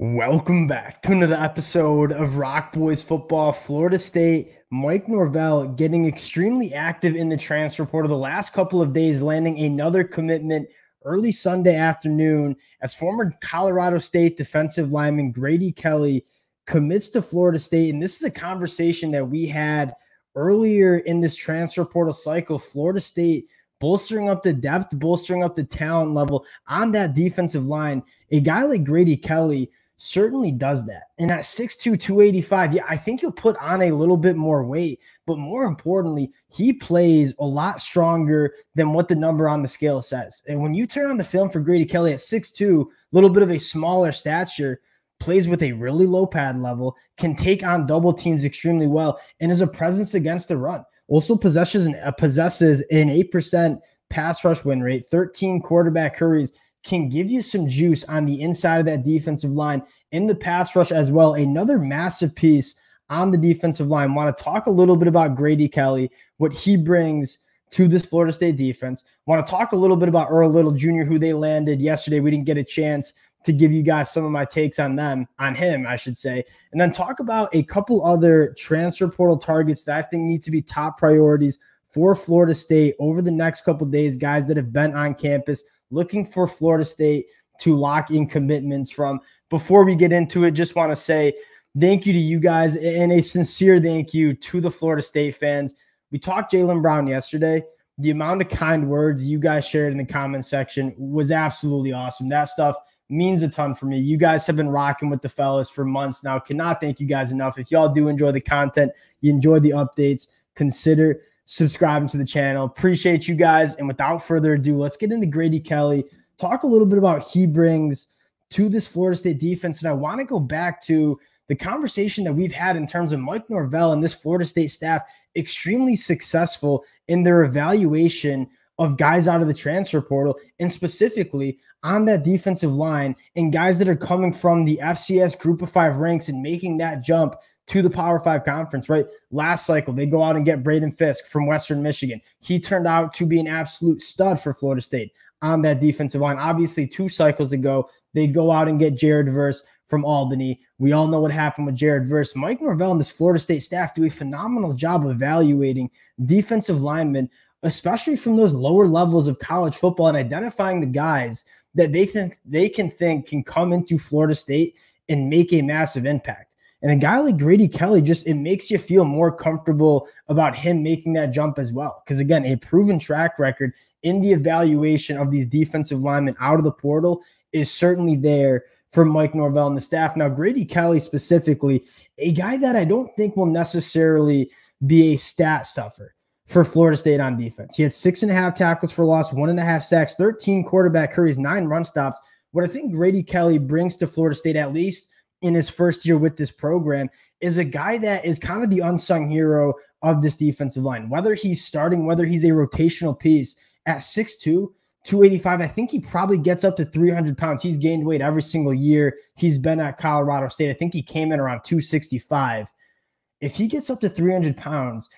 Welcome back to another episode of Rock Boys Football. Florida State, Mike Norvell getting extremely active in the transfer portal the last couple of days, landing another commitment early Sunday afternoon as former Colorado State defensive lineman Grady Kelly commits to Florida State. And this is a conversation that we had earlier in this transfer portal cycle. Florida State bolstering up the depth, bolstering up the talent level on that defensive line. A guy like Grady Kelly certainly does that. And at 6'2", 285, yeah, I think he'll put on a little bit more weight, but more importantly, he plays a lot stronger than what the number on the scale says. And when you turn on the film for Grady Kelly at 6'2", a little bit of a smaller stature, plays with a really low pad level, can take on double teams extremely well, and is a presence against the run. Also possesses an 8% pass rush win rate, 13 quarterback hurries, can give you some juice on the inside of that defensive line in the pass rush as well. Another massive piece on the defensive line. Want to talk a little bit about Grady Kelly, what he brings to this Florida State defense. Want to talk a little bit about Earl Little Jr., who they landed yesterday. We didn't get a chance to give you guys some of my takes on him, I should say. And then talk about a couple other transfer portal targets that I think need to be top priorities for Florida State over the next couple of days, guys that have been on campus looking for Florida State to lock in commitments from. Before we get into it, just want to say thank you to you guys and a sincere thank you to the Florida State fans. We talked Jaylen Brown yesterday. The amount of kind words you guys shared in the comment section was absolutely awesome. That stuff means a ton for me. You guys have been rocking with the fellas for months now. Cannot thank you guys enough. If y'all do enjoy the content, you enjoy the updates, consider subscribing to the channel. Appreciate you guys. And without further ado, let's get into Grady Kelly. Talk a little bit about what he brings to this Florida State defense. And I want to go back to the conversation that we've had in terms of Mike Norvell and this Florida State staff extremely successful in their evaluation of guys out of the transfer portal, and specifically on that defensive line and guys that are coming from the FCS Group of 5 ranks and making that jump to the Power 5 conference, right? Last cycle, they go out and get Braden Fisk from Western Michigan. He turned out to be an absolute stud for Florida State on that defensive line. Obviously, 2 cycles ago, they go out and get Jared Verse from Albany. We all know what happened with Jared Verse. Mike Norvell and this Florida State staff do a phenomenal job of evaluating defensive linemen, especially from those lower levels of college football, and identifying the guys that they can come into Florida State and make a massive impact. And a guy like Grady Kelly, it makes you feel more comfortable about him making that jump as well. Because again, a proven track record in the evaluation of these defensive linemen out of the portal is certainly there for Mike Norvell and the staff. Now, Grady Kelly specifically, a guy that I don't think will necessarily be a stat stuffer for Florida State on defense. He had 6.5 tackles for loss, 1.5 sacks, 13 quarterback hurries, 9 run stops. What I think Grady Kelly brings to Florida State, at least in his first year with this program, is a guy that is kind of the unsung hero of this defensive line. Whether he's starting, whether he's a rotational piece, at 6'2", 285, I think he probably gets up to 300 pounds. He's gained weight every single year he's been at Colorado State. I think he came in around 265. If he gets up to 300 pounds,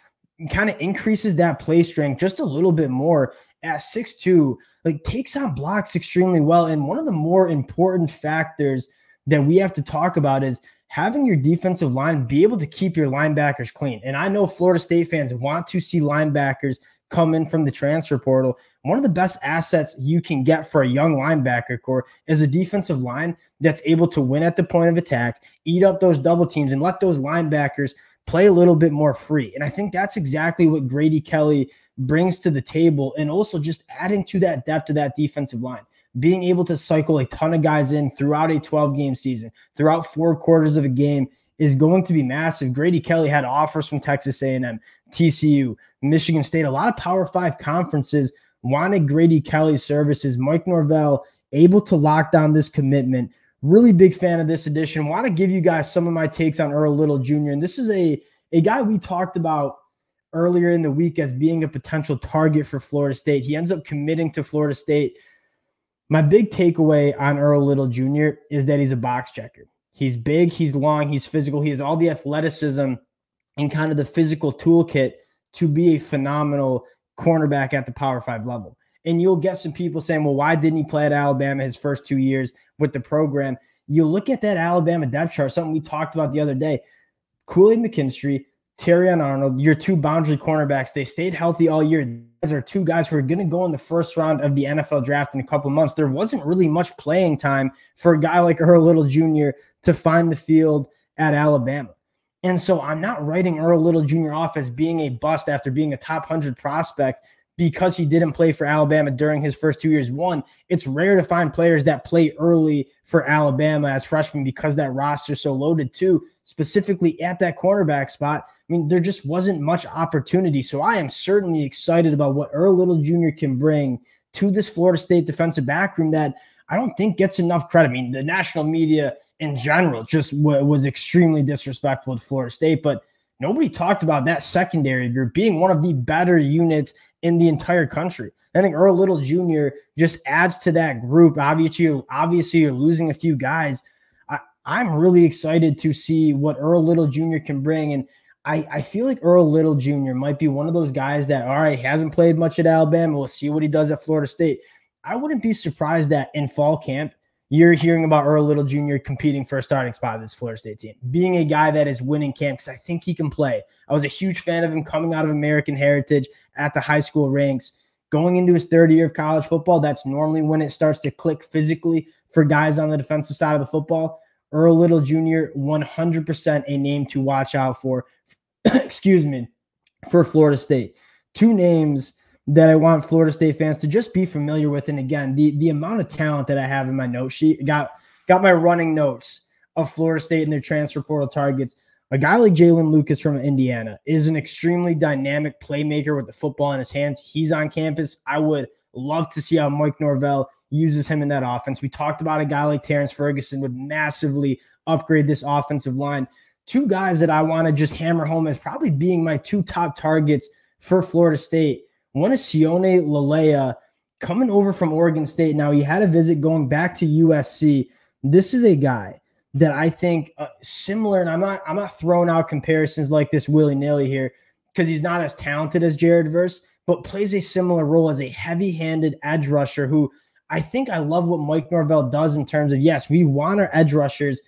kind of increases that play strength just a little bit more at 6'2", takes on blocks extremely well. And one of the more important factors that we have to talk about is having your defensive line be able to keep your linebackers clean. And I know Florida State fans want to see linebackers come in from the transfer portal. One of the best assets you can get for a young linebacker core is a defensive line that's able to win at the point of attack, eat up those double teams, and let those linebackers play a little bit more free. And I think that's exactly what Grady Kelly brings to the table, and also just adding to that depth of that defensive line. Being able to cycle a ton of guys in throughout a 12-game season, throughout 4 quarters of a game, is going to be massive. Grady Kelly had offers from Texas A&M, TCU, Michigan State. A lot of Power 5 conferences wanted Grady Kelly's services. Mike Norvell able to lock down this commitment. Really big fan of this edition. Want to give you guys some of my takes on Earl Little Jr. And this is a guy we talked about earlier in the week as being a potential target for Florida State. He ends up committing to Florida State. My big takeaway on Earl Little Jr. is that he's a box checker. He's big, he's long, he's physical. He has all the athleticism and kind of the physical toolkit to be a phenomenal cornerback at the Power 5 level. And you'll get some people saying, well, why didn't he play at Alabama his first 2 years with the program? You look at that Alabama depth chart, something we talked about the other day. Kool-Aid McKinstry, Terrion Arnold, your two boundary cornerbacks, they stayed healthy all year. These are two guys who are going to go in the first round of the NFL draft in a couple of months. There wasn't really much playing time for a guy like Earl Little Jr. to find the field at Alabama. And so I'm not writing Earl Little Jr. off as being a bust after being a top 100 prospect because he didn't play for Alabama during his first 2 years. One, it's rare to find players that play early for Alabama as freshmen because that roster is so loaded. Two, specifically at that cornerback spot, I mean, there just wasn't much opportunity. So I am certainly excited about what Earl Little Jr. can bring to this Florida State defensive backroom that I don't think gets enough credit. I mean, the national media in general just was extremely disrespectful to Florida State, but nobody talked about that secondary group being one of the better units in the entire country. I think Earl Little Jr. just adds to that group. Obviously, you're losing a few guys. I'm really excited to see what Earl Little Jr. can bring. And I feel like Earl Little Jr. might be one of those guys that, all right, hasn't played much at Alabama. We'll see what he does at Florida State. I wouldn't be surprised that in fall camp, you're hearing about Earl Little Jr. competing for a starting spot of this Florida State team, being a guy that is winning camp because I think he can play. I was a huge fan of him coming out of American Heritage at the high school ranks. Going into his third year of college football, that's normally when it starts to click physically for guys on the defensive side of the football. Earl Little Jr., 100% a name to watch out for, for Florida State. Two names that I want Florida State fans to just be familiar with. And again, the amount of talent that I have in my note sheet, got my running notes of Florida State and their transfer portal targets. A guy like Jalen Lucas from Indiana is an extremely dynamic playmaker with the football in his hands. He's on campus. I would love to see how Mike Norvell uses him in that offense. We talked about a guy like Terrence Ferguson would massively upgrade this offensive line. Two guys that I want to just hammer home as probably being my two top targets for Florida State. One is Sione Lalea coming over from Oregon State. Now, he had a visit going back to USC. This is a guy that I think similar, and I'm not throwing out comparisons like this willy-nilly here because he's not as talented as Jared Verse, but plays a similar role as a heavy-handed edge rusher who I think I love what Mike Norvell does in terms of, yes, we want our edge rushers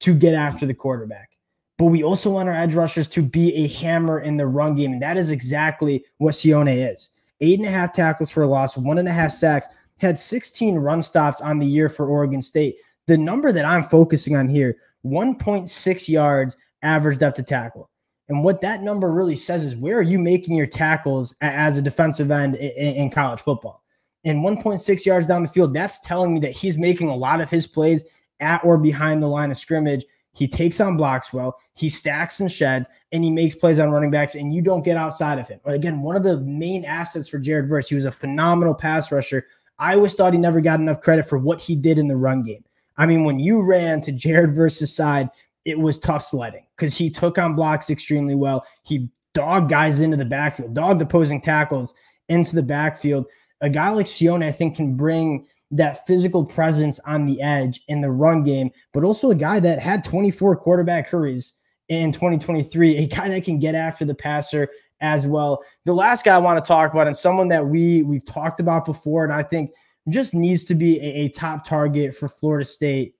to get after the quarterback, but we also want our edge rushers to be a hammer in the run game, and that is exactly what Sione is. 8.5 tackles for a loss, 1.5 sacks, had 16 run stops on the year for Oregon State. The number that I'm focusing on here, 1.6 yards average depth of tackle. And what that number really says is, where are you making your tackles as a defensive end in college football? And 1.6 yards down the field, that's telling me that he's making a lot of his plays at or behind the line of scrimmage. He takes on blocks well, he stacks and sheds, and he makes plays on running backs, and you don't get outside of him. Again, one of the main assets for Jared Verse, he was a phenomenal pass rusher. I always thought he never got enough credit for what he did in the run game. I mean, when you ran to Jared Verse's side, it was tough sledding because he took on blocks extremely well. He dogged guys into the backfield, dogged opposing tackles into the backfield. A guy like Sione, I think, can bring that physical presence on the edge in the run game, but also a guy that had 24 quarterback hurries in 2023, a guy that can get after the passer as well. The last guy I want to talk about, and someone that we've talked about before, and I think just needs to be a top target for Florida State,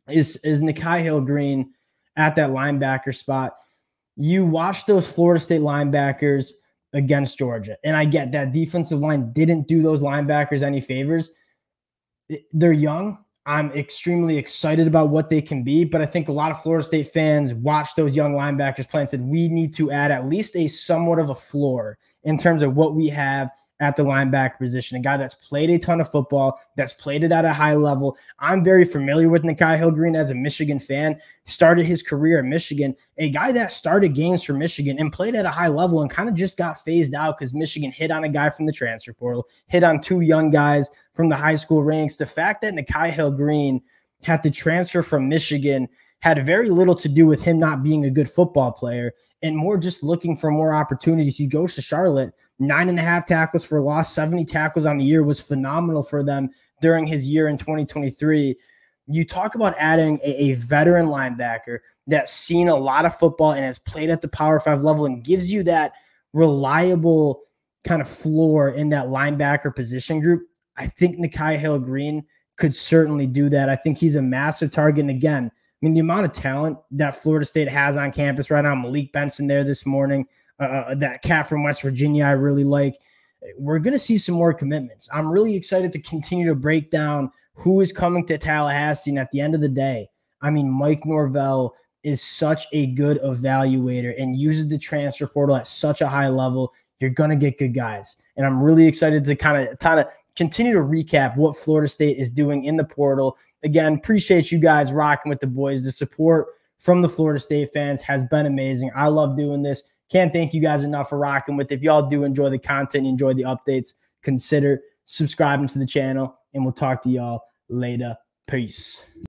is Niki Hill-Green at that linebacker spot. You watch those Florida State linebackers against Georgia, and I get that defensive line didn't do those linebackers any favors. They're young. I'm extremely excited about what they can be, but I think a lot of Florida State fans watched those young linebackers play and said, we need to add at least a somewhat of a floor in terms of what we have at the linebacker position. A guy that's played a ton of football, that's played it at a high level. I'm very familiar with Niki Hill-Green as a Michigan fan. Started his career at Michigan, a guy that started games for Michigan and played at a high level and kind of just got phased out because Michigan hit on a guy from the transfer portal, hit on two young guys from the high school ranks. The fact that Niki Hill-Green had to transfer from Michigan had very little to do with him not being a good football player and more just looking for more opportunities. He goes to Charlotte, 9.5 tackles for loss, 70 tackles on the year was phenomenal for them during his year in 2023. You talk about adding a veteran linebacker that's seen a lot of football and has played at the Power 5 level and gives you that reliable kind of floor in that linebacker position group. I think Niki Hill-Green could certainly do that. I think he's a massive target. And again, I mean, the amount of talent that Florida State has on campus right now, Malik Benson there this morning, that cat from West Virginia I really like. We're going to see some more commitments. I'm really excited to continue to break down who is coming to Tallahassee. And at the end of the day, I mean, Mike Norvell is such a good evaluator and uses the transfer portal at such a high level. You're going to get good guys. And I'm really excited to kind of continue to recap what Florida State is doing in the portal. Again, appreciate you guys rocking with the boys. The support from the Florida State fans has been amazing. I love doing this. Can't thank you guys enough for rocking with. If y'all do enjoy the content, enjoy the updates, consider subscribing to the channel, and we'll talk to y'all later. Peace.